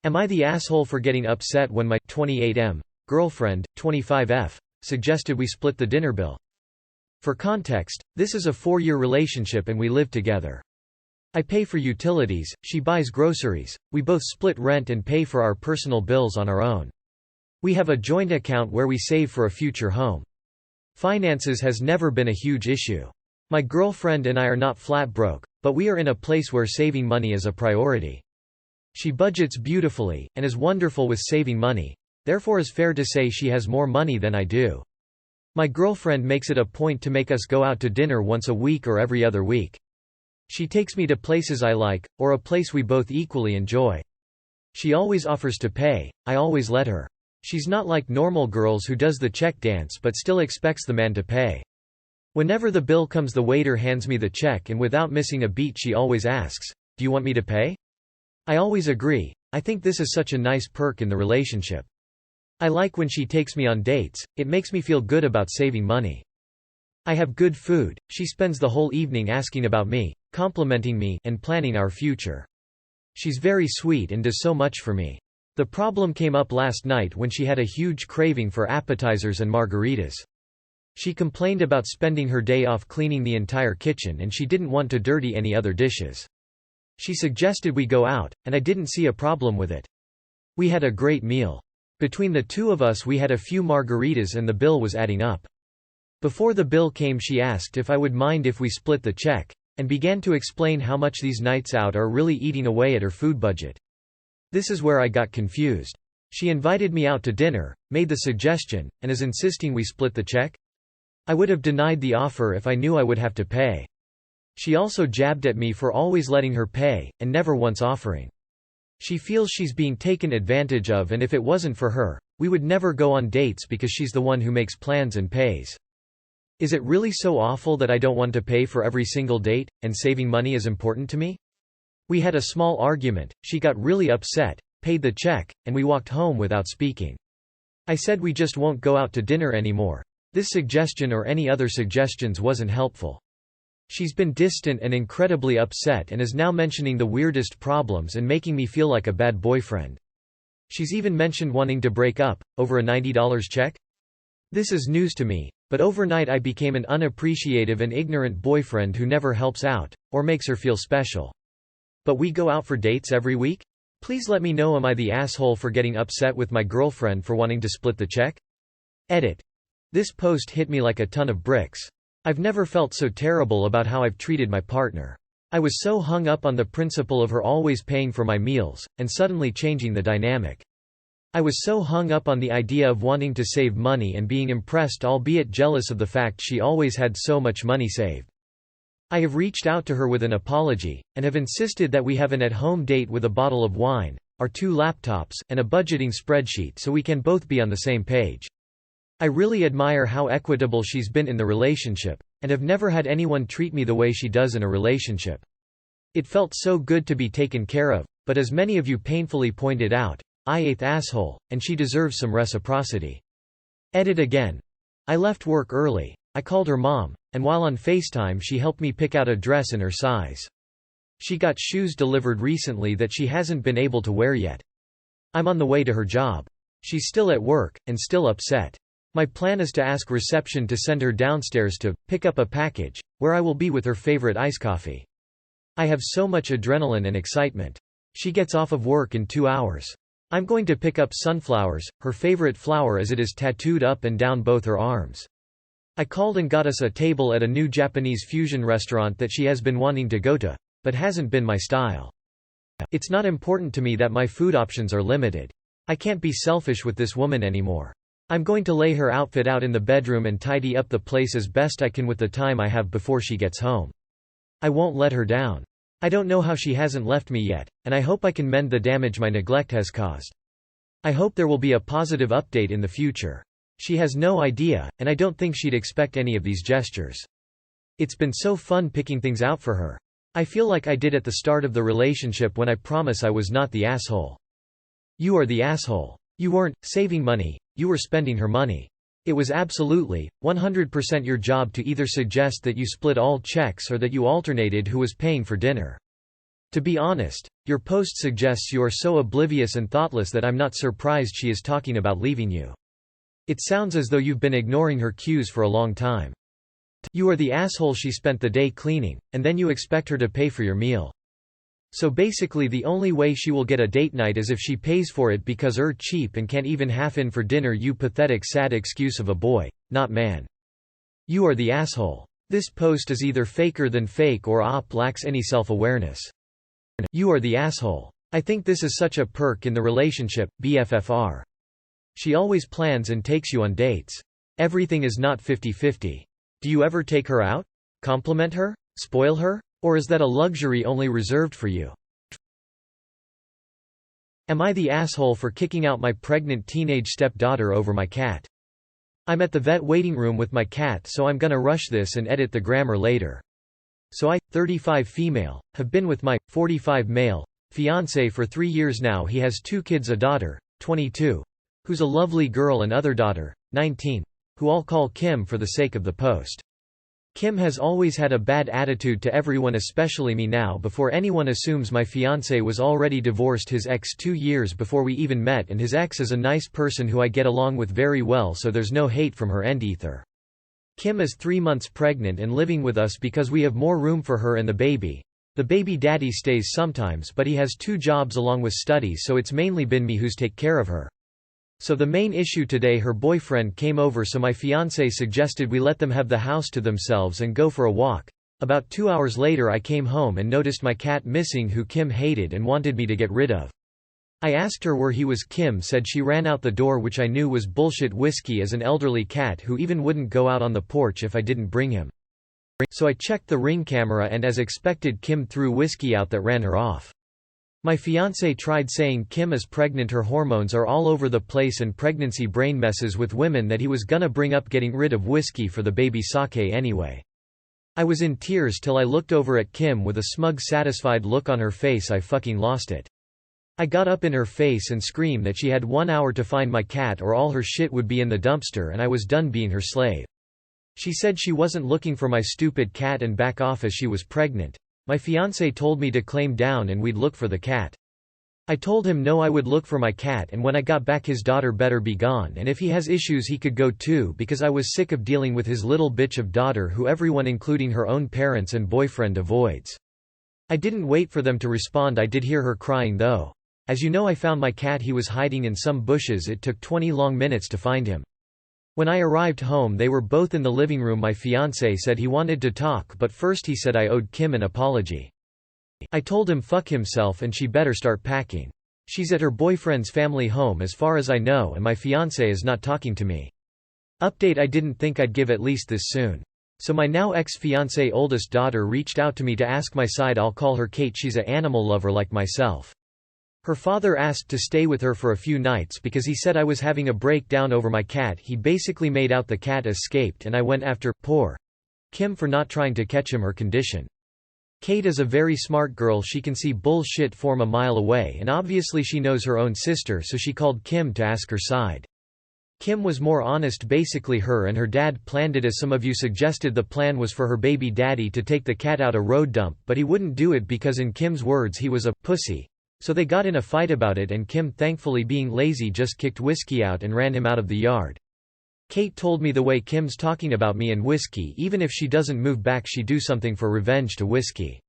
Am I the asshole for getting upset when my 28M girlfriend, 25F, suggested we split the dinner bill? For context, this is a 4-year relationship and we live together. I pay for utilities, she buys groceries, we both split rent and pay for our personal bills on our own. We have a joint account where we save for a future home. Finances has never been a huge issue. My girlfriend and I are not flat broke, but we are in a place where saving money is a priority. She budgets beautifully, and is wonderful with saving money, therefore is fair to say she has more money than I do. My girlfriend makes it a point to make us go out to dinner once a week or every other week. She takes me to places I like, or a place we both equally enjoy. She always offers to pay, I always let her. She's not like normal girls who does the check dance but still expects the man to pay. Whenever the bill comes, the waiter hands me the check and without missing a beat she always asks, "Do you want me to pay?" I always agree. I think this is such a nice perk in the relationship. I like when she takes me on dates, it makes me feel good about saving money. I have good food, she spends the whole evening asking about me, complimenting me, and planning our future. She's very sweet and does so much for me. The problem came up last night when she had a huge craving for appetizers and margaritas. She complained about spending her day off cleaning the entire kitchen and she didn't want to dirty any other dishes. She suggested we go out, and I didn't see a problem with it. We had a great meal. Between the two of us we had a few margaritas and the bill was adding up. Before the bill came she asked if I would mind if we split the check, and began to explain how much these nights out are really eating away at her food budget. This is where I got confused. She invited me out to dinner, made the suggestion, and is insisting we split the check? I would have denied the offer if I knew I would have to pay. She also jabbed at me for always letting her pay, and never once offering. She feels she's being taken advantage of, and if it wasn't for her, we would never go on dates because she's the one who makes plans and pays. Is it really so awful that I don't want to pay for every single date, and saving money is important to me? We had a small argument, she got really upset, paid the check, and we walked home without speaking. I said we just won't go out to dinner anymore. This suggestion or any other suggestions wasn't helpful. She's been distant and incredibly upset and is now mentioning the weirdest problems and making me feel like a bad boyfriend. She's even mentioned wanting to break up, over a $90 check? This is news to me, but overnight I became an unappreciative and ignorant boyfriend who never helps out, or makes her feel special. But we go out for dates every week? Please let me know, am I the asshole for getting upset with my girlfriend for wanting to split the check? Edit. This post hit me like a ton of bricks. I've never felt so terrible about how I've treated my partner. I was so hung up on the principle of her always paying for my meals, and suddenly changing the dynamic. I was so hung up on the idea of wanting to save money and being impressed, albeit jealous, of the fact she always had so much money saved. I have reached out to her with an apology, and have insisted that we have an at-home date with a bottle of wine, our 2 laptops, and a budgeting spreadsheet so we can both be on the same page. I really admire how equitable she's been in the relationship, and have never had anyone treat me the way she does in a relationship. It felt so good to be taken care of, but as many of you painfully pointed out, I ate the asshole, and she deserves some reciprocity. Edit again. I left work early, I called her mom, and while on FaceTime she helped me pick out a dress in her size. She got shoes delivered recently that she hasn't been able to wear yet. I'm on the way to her job. She's still at work, and still upset. My plan is to ask reception to send her downstairs to pick up a package, where I will be with her favorite iced coffee. I have so much adrenaline and excitement. She gets off of work in 2 hours. I'm going to pick up sunflowers, her favorite flower, as it is tattooed up and down both her arms. I called and got us a table at a new Japanese fusion restaurant that she has been wanting to go to, but hasn't been my style. It's not important to me that my food options are limited. I can't be selfish with this woman anymore. I'm going to lay her outfit out in the bedroom and tidy up the place as best I can with the time I have before she gets home. I won't let her down. I don't know how she hasn't left me yet, and I hope I can mend the damage my neglect has caused. I hope there will be a positive update in the future. She has no idea, and I don't think she'd expect any of these gestures. It's been so fun picking things out for her. I feel like I did at the start of the relationship when I promise I was not the asshole. You are the asshole. You weren't saving money, you were spending her money. It was absolutely, 100% your job to either suggest that you split all checks or that you alternated who was paying for dinner. To be honest, your post suggests you are so oblivious and thoughtless that I'm not surprised she is talking about leaving you. It sounds as though you've been ignoring her cues for a long time. You are the asshole she spent the day cleaning, and then you expect her to pay for your meal. So basically the only way she will get a date night is if she pays for it because you're cheap and can't even half in for dinner, you pathetic sad excuse of a boy, not man. You are the asshole. This post is either faker than fake or op lacks any self-awareness. You are the asshole. I think this is such a perk in the relationship, BFFR. She always plans and takes you on dates. Everything is not 50-50. Do you ever take her out? Compliment her? Spoil her? Or is that a luxury only reserved for you? Am I the asshole for kicking out my pregnant teenage stepdaughter over my cat? I'm at the vet waiting room with my cat, so I'm gonna rush this and edit the grammar later. So I, 35 female, have been with my 45 male fiancé for 3 years now. He has 2 kids, a daughter, 22, who's a lovely girl, and other daughter, 19, who I'll call Kim for the sake of the post. Kim has always had a bad attitude to everyone, especially me. Now, before anyone assumes, my fiancé was already divorced his ex 2 years before we even met, and his ex is a nice person who I get along with very well, so there's no hate from her end either. Kim is 3 months pregnant and living with us because we have more room for her and the baby. The baby daddy stays sometimes, but he has 2 jobs along with studies, so it's mainly been me who's take care of her. So the main issue today, her boyfriend came over, so my fiancé suggested we let them have the house to themselves and go for a walk. About 2 hours later I came home and noticed my cat missing, who Kim hated and wanted me to get rid of. I asked her where he was. Kim said she ran out the door, which I knew was bullshit. Whiskey is an elderly cat who even wouldn't go out on the porch if I didn't bring him. So I checked the Ring camera, and as expected, Kim threw Whiskey out. That ran her off. My fiancé tried saying Kim is pregnant, her hormones are all over the place, and pregnancy brain messes with women, that he was gonna bring up getting rid of Whiskey for the baby sake anyway. I was in tears till I looked over at Kim with a smug, satisfied look on her face. I fucking lost it. I got up in her face and screamed that she had 1 hour to find my cat or all her shit would be in the dumpster, and I was done being her slave. She said she wasn't looking for my stupid cat and back off as she was pregnant. My fiancé told me to claim down and we'd look for the cat. I told him no, I would look for my cat, and when I got back his daughter better be gone, and if he has issues he could go too, because I was sick of dealing with his little bitch of daughter who everyone including her own parents and boyfriend avoids. I didn't wait for them to respond. I did hear her crying though. As you know, I found my cat. He was hiding in some bushes. It took 20 long minutes to find him. When I arrived home they were both in the living room. My fiancé said he wanted to talk, but first he said I owed Kim an apology. I told him fuck himself and she better start packing. She's at her boyfriend's family home as far as I know, and my fiancé is not talking to me. Update: I didn't think I'd give at least this soon. So my now ex-fiancé oldest daughter reached out to me to ask my side. I'll call her Kate. She's a animal lover like myself. Her father asked to stay with her for a few nights because he said I was having a breakdown over my cat. He basically made out the cat escaped and I went after poor Kim for not trying to catch him. Her condition. Kate is a very smart girl. She can see bullshit from a mile away, and obviously she knows her own sister, so she called Kim to ask her side. Kim was more honest. Basically her and her dad planned it as some of you suggested. The plan was for her baby daddy to take the cat out a road dump, but he wouldn't do it because in Kim's words he was a pussy. So they got in a fight about it, and Kim, thankfully being lazy, just kicked Whiskey out and ran him out of the yard. Kate told me the way Kim's talking about me and Whiskey, even if she doesn't move back she do something for revenge to Whiskey.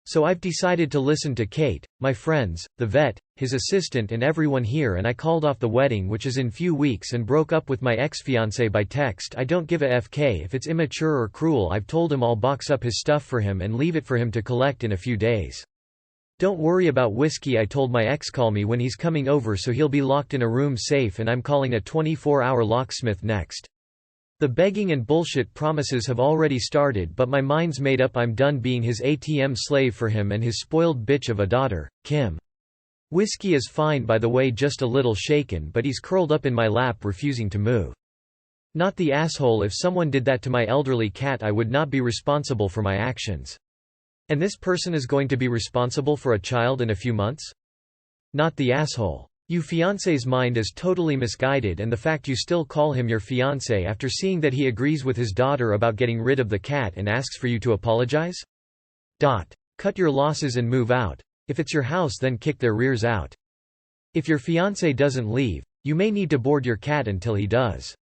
So I've decided to listen to Kate, my friends, the vet, his assistant and everyone here, and I called off the wedding, which is in few weeks, and broke up with my ex-fiancé by text. I don't give a FK if it's immature or cruel. I've told him I'll box up his stuff for him and leave it for him to collect in a few days. Don't worry about Whiskey. I told my ex call me when he's coming over, so he'll be locked in a room safe, and I'm calling a 24-hour locksmith next. The begging and bullshit promises have already started, but my mind's made up. I'm done being his ATM slave for him and his spoiled bitch of a daughter, Kim. Whiskey is fine by the way, just a little shaken, but he's curled up in my lap refusing to move. Not the asshole. If someone did that to my elderly cat I would not be responsible for my actions. And this person is going to be responsible for a child in a few months? Not the asshole. You fiancé's mind is totally misguided, and the fact you still call him your fiancé after seeing that he agrees with his daughter about getting rid of the cat and asks for you to apologize? Cut your losses and move out. If it's your house, then kick their rears out. If your fiancé doesn't leave, you may need to board your cat until he does.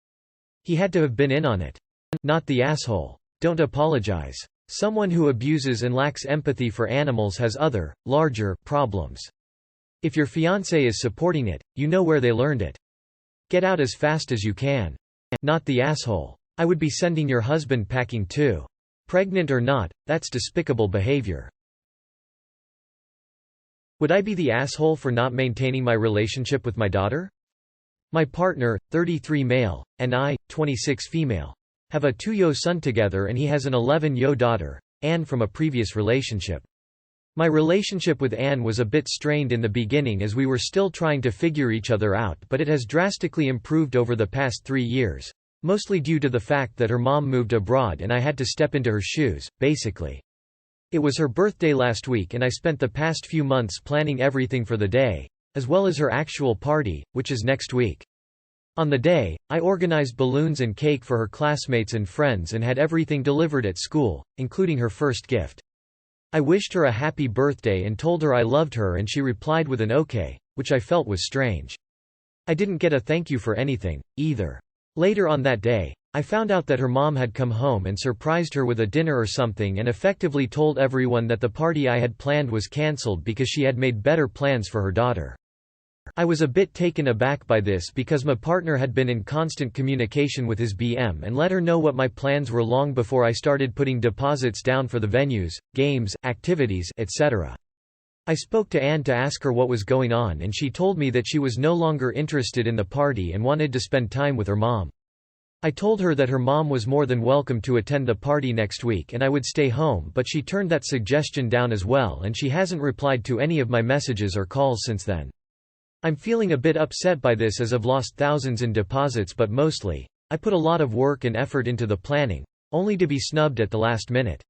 He had to have been in on it. Not the asshole. Don't apologize. Someone who abuses and lacks empathy for animals has other, larger, problems. If your fiancé is supporting it, you know where they learned it. Get out as fast as you can. Not the asshole. I would be sending your husband packing too. Pregnant or not, that's despicable behavior. Would I be the asshole for not maintaining my relationship with my daughter? My partner, 33 male, and I, 26 female, have a 2-year son together, and he has an 11-year daughter, Anne, from a previous relationship. My relationship with Anne was a bit strained in the beginning as we were still trying to figure each other out, but it has drastically improved over the past 3 years, mostly due to the fact that her mom moved abroad and I had to step into her shoes, basically. It was her birthday last week, and I spent the past few months planning everything for the day, as well as her actual party, which is next week. On the day, I organized balloons and cake for her classmates and friends and had everything delivered at school, including her first gift. I wished her a happy birthday and told her I loved her, and she replied with an okay, which I felt was strange. I didn't get a thank you for anything, either. Later on that day, I found out that her mom had come home and surprised her with a dinner or something and effectively told everyone that the party I had planned was cancelled because she had made better plans for her daughter. I was a bit taken aback by this because my partner had been in constant communication with his BM and let her know what my plans were long before I started putting deposits down for the venues, games, activities, etc. I spoke to Anne to ask her what was going on, and she told me that she was no longer interested in the party and wanted to spend time with her mom. I told her that her mom was more than welcome to attend the party next week and I would stay home, but she turned that suggestion down as well, and she hasn't replied to any of my messages or calls since then. I'm feeling a bit upset by this as I've lost thousands in deposits, but mostly, I put a lot of work and effort into the planning, only to be snubbed at the last minute.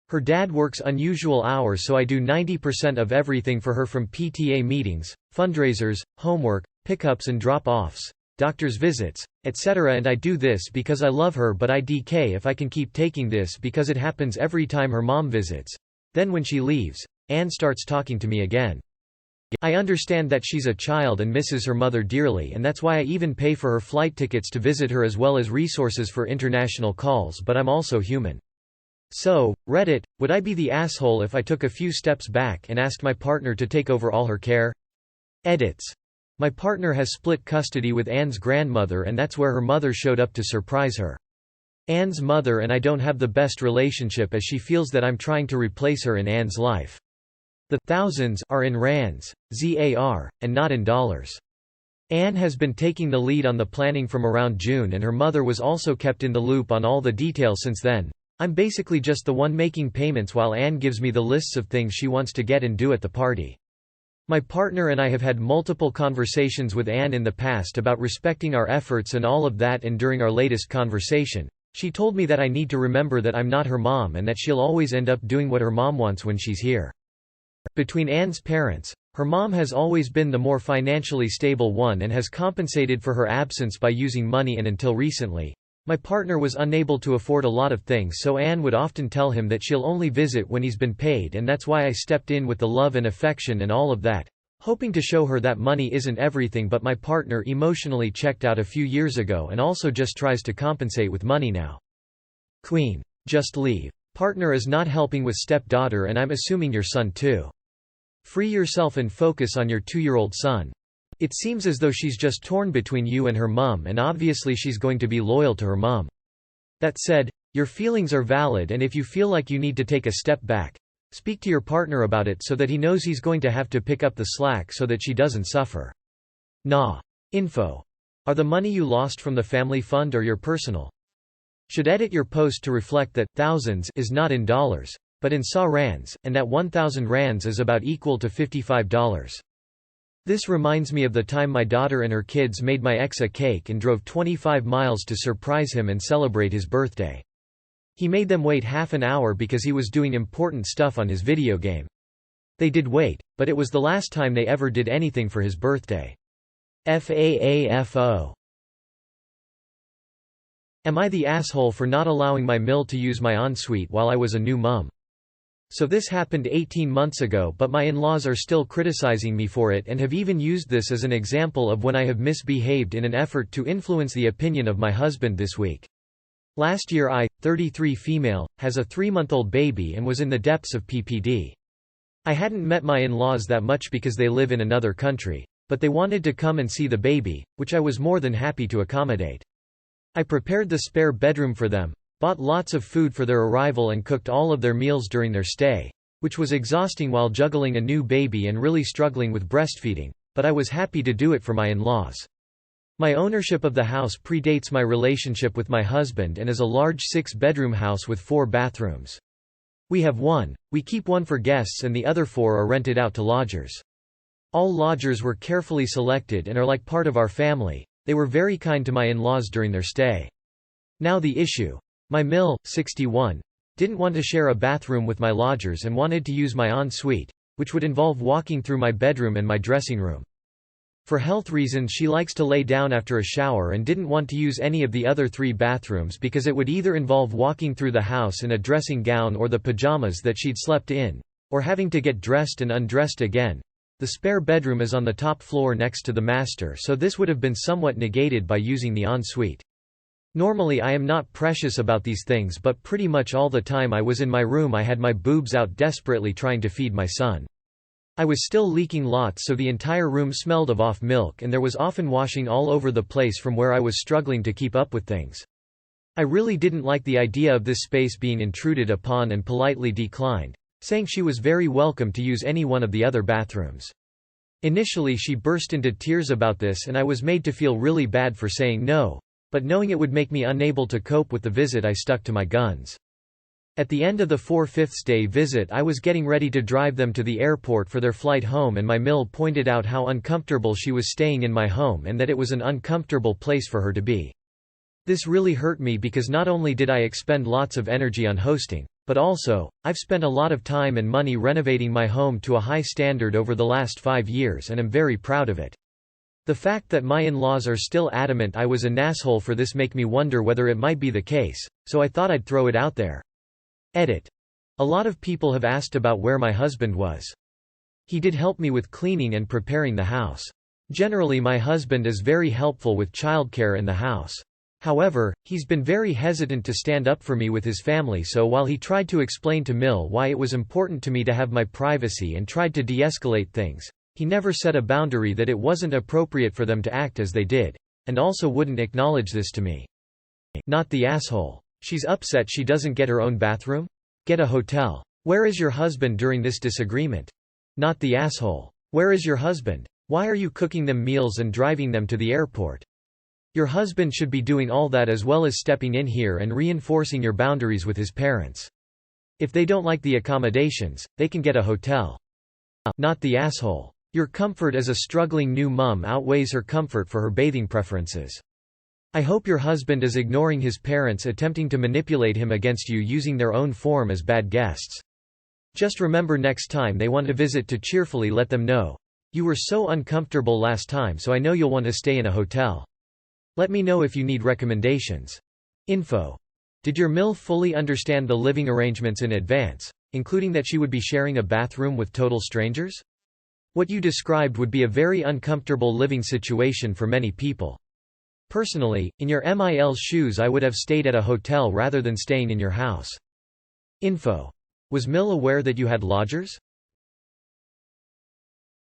Her dad works unusual hours, so I do 90% of everything for her, from PTA meetings, fundraisers, homework, pickups and drop-offs, doctor's visits, etc. And I do this because I love her, but I DK if I can keep taking this because it happens every time her mom visits. Then when she leaves, Anne starts talking to me again. I understand that she's a child and misses her mother dearly, and that's why I even pay for her flight tickets to visit her as well as resources for international calls, but I'm also human. So, Reddit, would I be the asshole if I took a few steps back and asked my partner to take over all her care? Edits. My partner has split custody with Anne's grandmother, and that's where her mother showed up to surprise her. Anne's mother and I don't have the best relationship as she feels that I'm trying to replace her in Anne's life. The thousands are in rands, ZAR, and not in dollars. Anne has been taking the lead on the planning from around June, and her mother was also kept in the loop on all the details since then. I'm basically just the one making payments while Anne gives me the lists of things she wants to get and do at the party. My partner and I have had multiple conversations with Anne in the past about respecting our efforts and all of that, and during our latest conversation, she told me that I need to remember that I'm not her mom and that she'll always end up doing what her mom wants when she's here. Between Anne's parents, her mom has always been the more financially stable one and has compensated for her absence by using money, and until recently, my partner was unable to afford a lot of things, so Anne would often tell him that she'll only visit when he's been paid, and that's why I stepped in with the love and affection and all of that, hoping to show her that money isn't everything. But my partner emotionally checked out a few years ago and also just tries to compensate with money now. Queen. Just leave. Partner is not helping with stepdaughter, and I'm assuming your son too. Free yourself and focus on your 2-year-old son. It seems as though she's just torn between you and her mom, and obviously she's going to be loyal to her mom. That said, your feelings are valid, and if you feel like you need to take a step back, speak to your partner about it so that he knows he's going to have to pick up the slack so that she doesn't suffer. Nah. Info. Are the money you lost from the family fund or your personal? Should edit your post to reflect that thousands is not in dollars, but in SA rands, and that 1,000 rands is about equal to $55. This reminds me of the time my daughter and her kids made my ex a cake and drove 25 miles to surprise him and celebrate his birthday. He made them wait half an hour because he was doing important stuff on his video game. They did wait, but it was the last time they ever did anything for his birthday. FAAFO. Am I the asshole for not allowing my mill to use my ensuite while I was a new mum? So this happened 18 months ago, but my in-laws are still criticizing me for it and have even used this as an example of when I have misbehaved in an effort to influence the opinion of my husband this week. Last year I, 33 female, has a 3-month-old baby and was in the depths of PPD. I hadn't met my in-laws that much because they live in another country, but they wanted to come and see the baby, which I was more than happy to accommodate. I prepared the spare bedroom for them, bought lots of food for their arrival and cooked all of their meals during their stay, which was exhausting while juggling a new baby and really struggling with breastfeeding, but I was happy to do it for my in-laws. My ownership of the house predates my relationship with my husband and is a large 6-bedroom house with 4 bathrooms. We have one, we keep one for guests and the other 4 are rented out to lodgers. All lodgers were carefully selected and are like part of our family. They were very kind to my in-laws during their stay. Now the issue. My mill, 61, didn't want to share a bathroom with my lodgers and wanted to use my en-suite, which would involve walking through my bedroom and my dressing room. For health reasons she likes to lay down after a shower and didn't want to use any of the other 3 bathrooms because it would either involve walking through the house in a dressing gown or the pajamas that she'd slept in, or having to get dressed and undressed again. The spare bedroom is on the top floor next to the master, so this would have been somewhat negated by using the en-suite. Normally I am not precious about these things, but pretty much all the time I was in my room I had my boobs out desperately trying to feed my son. I was still leaking lots, so the entire room smelled of off milk and there was often washing all over the place from where I was struggling to keep up with things. I really didn't like the idea of this space being intruded upon and politely declined, saying she was very welcome to use any one of the other bathrooms. Initially she burst into tears about this and I was made to feel really bad for saying no, but knowing it would make me unable to cope with the visit I stuck to my guns. At the end of the 4/5 day visit I was getting ready to drive them to the airport for their flight home and my mill pointed out how uncomfortable she was staying in my home and that it was an uncomfortable place for her to be. This really hurt me because not only did I expend lots of energy on hosting, but also, I've spent a lot of time and money renovating my home to a high standard over the last 5 years and am very proud of it. The fact that my in-laws are still adamant I was an asshole for this make me wonder whether it might be the case, so I thought I'd throw it out there. Edit. A lot of people have asked about where my husband was. He did help me with cleaning and preparing the house. Generally my husband is very helpful with childcare in the house. However, he's been very hesitant to stand up for me with his family, so while he tried to explain to Mill why it was important to me to have my privacy and tried to de-escalate things, he never set a boundary that it wasn't appropriate for them to act as they did, and also wouldn't acknowledge this to me. Not the asshole. She's upset she doesn't get her own bathroom? Get a hotel. Where is your husband during this disagreement? Not the asshole. Where is your husband? Why are you cooking them meals and driving them to the airport? Your husband should be doing all that as well as stepping in here and reinforcing your boundaries with his parents. If they don't like the accommodations, they can get a hotel. Not the asshole. Your comfort as a struggling new mum outweighs her comfort for her bathing preferences. I hope your husband is ignoring his parents attempting to manipulate him against you using their own form as bad guests. Just remember next time they want to visit to cheerfully let them know. You were so uncomfortable last time, so I know you'll want to stay in a hotel. Let me know if you need recommendations. Info. Did your Mill fully understand the living arrangements in advance, including that she would be sharing a bathroom with total strangers? What you described would be a very uncomfortable living situation for many people. Personally, in your MIL's shoes I would have stayed at a hotel rather than staying in your house. Info. Was Mill aware that you had lodgers?